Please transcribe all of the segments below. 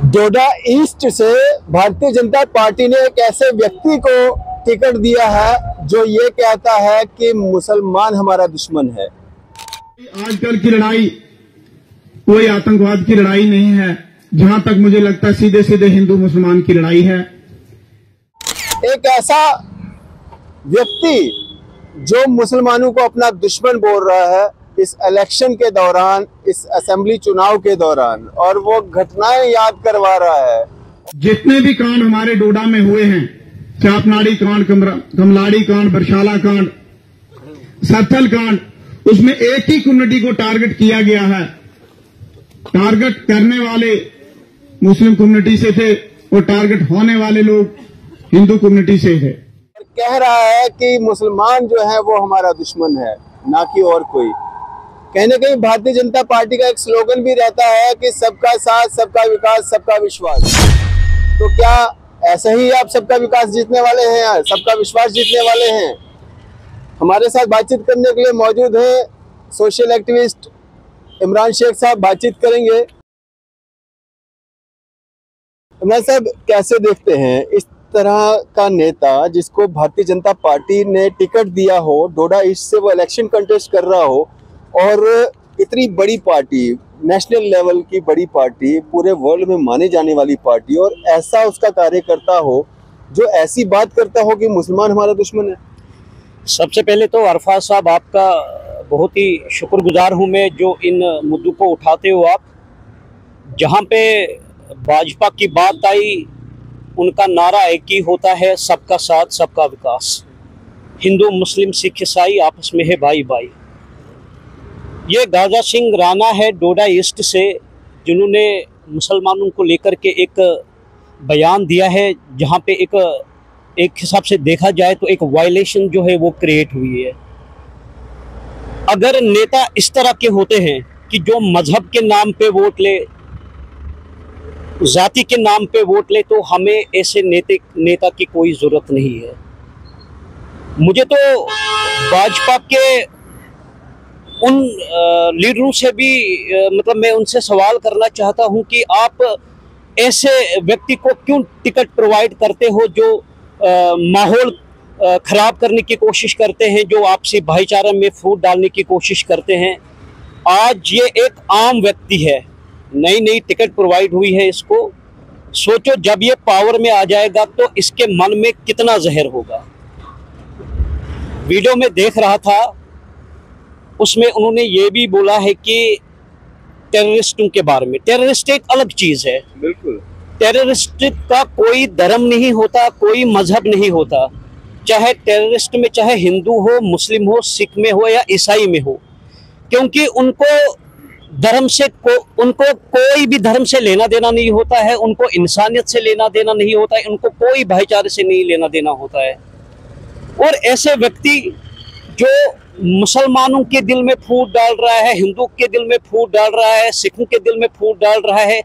डोडा east से Bharatiya Janata party ने एक ऐसे व्यक्ति को टिकट दिया है जो ये कहता है कि मुसलमान हमारा दुश्मन है। आजकल की लड़ाई कोई आतंकवाद की लड़ाई नहीं है, जहां तक मुझे लगता है सीधे सीधे हिंदू मुसलमान की लड़ाई है। एक ऐसा व्यक्ति जो मुसलमानों को अपना दुश्मन बोल रहा है इस इलेक्शन के दौरान, इस असेंबली चुनाव के दौरान, और वो घटनाएं याद करवा रहा है। जितने भी कांड हमारे डोडा में हुए हैं, चापनाड़ी कांड, कमलाड़ी कांड, बरशाला कांड, सत्थल कांड, उसमें एक ही कम्युनिटी को टारगेट किया गया है। टारगेट करने वाले मुस्लिम कम्युनिटी से थे और टारगेट होने वाले लोग हिंदू कम्युनिटी से थे। कह रहा है कि मुसलमान जो है वो हमारा दुश्मन है, ना कि और कोई। कहीं न कहीं भारतीय जनता पार्टी का एक स्लोगन भी रहता है कि सबका साथ, सबका विकास, सबका विश्वास। तो क्या ऐसा ही आप सबका विकास जीतने वाले हैं, सबका विश्वास जीतने वाले हैं? हमारे साथ बातचीत करने के लिए मौजूद हैं सोशल एक्टिविस्ट इमरान शेख साहब। बातचीत करेंगे। इमरान साहब, कैसे देखते हैं इस तरह का नेता जिसको भारतीय जनता पार्टी ने टिकट दिया हो, डोडा ईस्ट से वो इलेक्शन कंटेस्ट कर रहा हो, और इतनी बड़ी पार्टी, नेशनल लेवल की बड़ी पार्टी, पूरे वर्ल्ड में माने जाने वाली पार्टी, और ऐसा उसका कार्यकर्ता हो जो ऐसी बात करता हो कि मुसलमान हमारा दुश्मन है? सबसे पहले तो अरफात साहब, आपका बहुत ही शुक्रगुजार हूं मैं, जो इन मुद्दों को उठाते हो आप। जहां पे भाजपा की बात आई, उनका नारा एक ही होता है, सबका साथ, सबका विकास। हिंदू, मुस्लिम, सिख, ईसाई आपस में है भाई भाई। ये गाजा सिंह राणा है डोडा ईस्ट से, जिन्होंने मुसलमानों को लेकर के एक बयान दिया है, जहां पे एक हिसाब से देखा जाए तो एक वायलेशन जो है वो क्रिएट हुई है। अगर नेता इस तरह के होते हैं कि जो मजहब के नाम पे वोट ले, जाति के नाम पे वोट ले, तो हमें ऐसे नेता की कोई ज़रूरत नहीं है। मुझे तो भाजपा के उन लीडरों से भी मतलब मैं उनसे सवाल करना चाहता हूं कि आप ऐसे व्यक्ति को क्यों टिकट प्रोवाइड करते हो जो माहौल ख़राब करने की कोशिश करते हैं, जो आपसी भाईचारे में फूट डालने की कोशिश करते हैं। आज ये एक आम व्यक्ति है, नई टिकट प्रोवाइड हुई है इसको। सोचो जब ये पावर में आ जाएगा तो इसके मन में कितना जहर होगा। वीडियो में देख रहा था, उसमें उन्होंने ये भी बोला है कि टेररिस्टों के बारे में। टेररिस्ट एक अलग चीज़ है। बिल्कुल। टेररिस्ट का कोई धर्म नहीं होता, कोई मजहब नहीं होता। चाहे टेररिस्ट में चाहे हिंदू हो, मुस्लिम हो, सिख में हो या ईसाई में हो, क्योंकि उनको कोई भी धर्म से लेना देना नहीं होता है, उनको इंसानियत से लेना देना नहीं होता है, उनको कोई भाईचारे से नहीं लेना देना होता है। और ऐसे व्यक्ति जो मुसलमानों के दिल में फूट डाल रहा है, हिंदू के दिल में फूट डाल रहा है, सिखों के दिल में फूट डाल रहा है,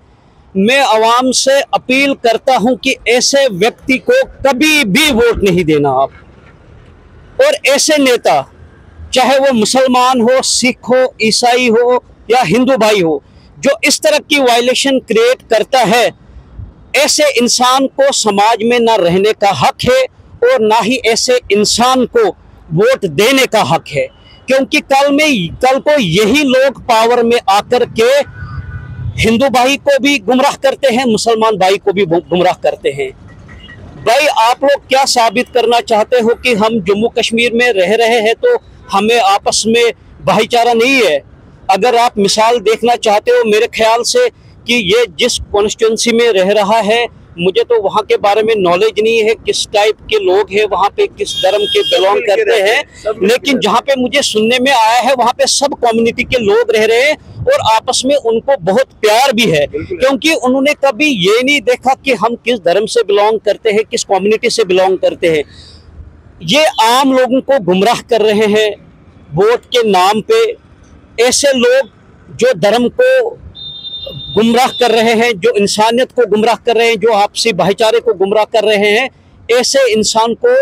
मैं आवाम से अपील करता हूं कि ऐसे व्यक्ति को कभी भी वोट नहीं देना आप। और ऐसे नेता, चाहे वो मुसलमान हो, सिख हो, ईसाई हो या हिंदू भाई हो, जो इस तरह की वायलेशन क्रिएट करता है, ऐसे इंसान को समाज में ना रहने का हक है और ना ही ऐसे इंसान को वोट देने का हक है। क्योंकि कल को यही लोग पावर में आकर के हिंदू भाई को भी गुमराह करते हैं, मुसलमान भाई को भी गुमराह करते हैं। भाई, आप लोग क्या साबित करना चाहते हो कि हम जम्मू कश्मीर में रह रहे हैं तो हमें आपस में भाईचारा नहीं है? अगर आप मिसाल देखना चाहते हो, मेरे ख्याल से कि ये जिस कॉन्स्टिट्यूंसी में रह रहा है, मुझे तो वहाँ के बारे में नॉलेज नहीं है, किस टाइप के लोग हैं वहाँ पे, किस धर्म के बिलोंग करते हैं, लेकिन जहाँ पे मुझे सुनने में आया है वहाँ पे सब कम्युनिटी के लोग रह रहे हैं और आपस में उनको बहुत प्यार भी है। क्योंकि उन्होंने कभी ये नहीं देखा कि हम किस धर्म से बिलोंग करते हैं, किस कम्युनिटी से बिलोंग करते हैं। ये आम लोगों को गुमराह कर रहे हैं वोट के नाम पे। ऐसे लोग जो धर्म को गुमराह कर रहे हैं, जो इंसानियत को गुमराह कर रहे हैं, जो आपसी भाईचारे को गुमराह कर रहे हैं, ऐसे इंसान को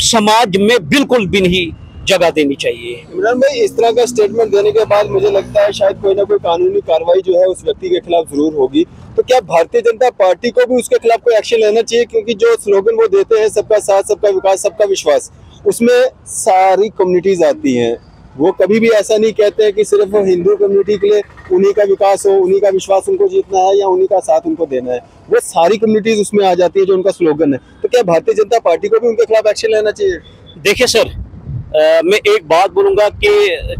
समाज में बिल्कुल भी नहीं जगह देनी चाहिए। इमरान भाई, इस तरह का स्टेटमेंट देने के बाद मुझे लगता है शायद कोई ना कोई कानूनी कार्रवाई जो है उस व्यक्ति के खिलाफ जरूर होगी। तो क्या भारतीय जनता पार्टी को भी उसके खिलाफ कोई एक्शन लेना चाहिए? क्योंकि जो स्लोगन वो देते हैं सबका साथ, सबका विकास, सबका विश्वास, उसमें सारी कम्युनिटीज आती हैं। वो कभी भी ऐसा नहीं कहते हैं कि सिर्फ हिंदू कम्युनिटी के लिए उन्हीं का विकास हो, उन्हीं का विश्वास उनको जीतना है या उन्हीं का साथ उनको देना है। वो सारी कम्युनिटीज उसमें आ जाती है जो उनका स्लोगन है। तो क्या भारतीय जनता पार्टी को भी उनके खिलाफ एक्शन लेना चाहिए? देखिए सर, मैं एक बात बोलूँगा कि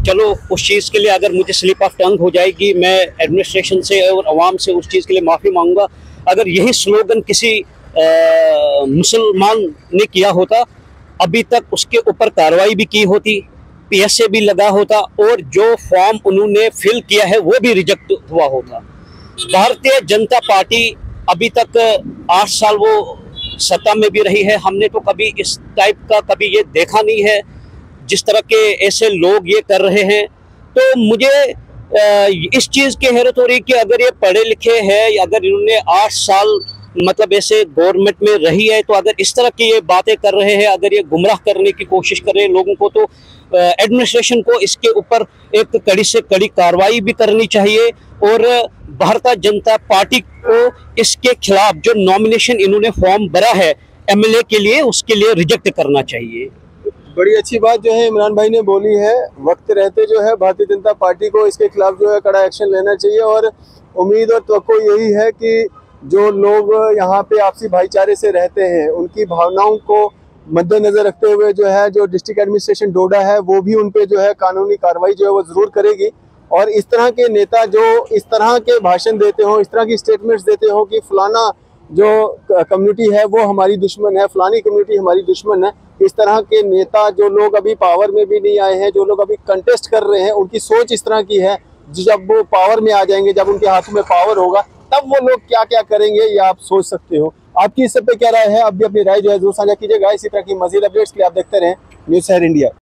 चलो उस चीज़ के लिए अगर मुझे स्लिप ऑफ टंग हो जाएगी, मैं एडमिनिस्ट्रेशन से और आवाम से उस चीज़ के लिए माफ़ी मांगूंगा। अगर यही स्लोगन किसी मुसलमान ने किया होता, अभी तक उसके ऊपर कार्रवाई भी की होती, PSA भी लगा होता और जो फॉर्म उन्होंने फिल किया है वो भी रिजेक्ट हुआ होता। भारतीय जनता पार्टी अभी तक 8 साल वो सत्ता में भी रही है। हमने तो कभी इस टाइप का कभी ये देखा नहीं है जिस तरह के ऐसे लोग ये कर रहे हैं। तो मुझे इस चीज़ की हैरत हो रही कि अगर ये पढ़े लिखे हैं या अगर इन्होंने 8 साल मतलब ऐसे गवर्नमेंट में रही है, तो अगर इस तरह की ये बातें कर रहे हैं, अगर ये गुमराह करने की कोशिश कर रहे हैं लोगों को, तो एडमिनिस्ट्रेशन को इसके ऊपर एक कड़ी से कड़ी कार्रवाई भी करनी चाहिए और भारतीय जनता पार्टी को इसके खिलाफ जो नॉमिनेशन इन्होंने फॉर्म भरा है MLA के लिए, उसके लिए रिजेक्ट करना चाहिए। बड़ी अच्छी बात जो है इमरान भाई ने बोली है। वक्त रहते जो है भारतीय जनता पार्टी को इसके खिलाफ जो है कड़ा एक्शन लेना चाहिए और उम्मीद और तवक्को यही है कि जो लोग यहाँ पे आपसी भाईचारे से रहते हैं उनकी भावनाओं को मद्देनजर रखते हुए जो है जो डिस्ट्रिक्ट एडमिनिस्ट्रेशन डोडा है वो भी उन पे जो है कानूनी कार्रवाई जो है वो जरूर करेगी। और इस तरह के नेता जो इस तरह के भाषण देते हो, इस तरह की स्टेटमेंट्स देते हो कि फलाना जो कम्युनिटी है वो हमारी दुश्मन है, फलानी कम्युनिटी हमारी दुश्मन है, इस तरह के नेता जो लोग अभी पावर में भी नहीं आए हैं, जो लोग अभी कंटेस्ट कर रहे हैं, उनकी सोच इस तरह की है। जब वो पावर में आ जाएंगे, जब उनके हाथों में पावर होगा, तब वो लोग क्या क्या करेंगे ये आप सोच सकते हो। आपकी इस सब पे क्या राय है? आप भी अपनी राय जो है जरूर साझा कीजिएगा। इसी तरह की मजीद अपडेट्स के लिए आप देखते रहें न्यूज़ शहर इंडिया।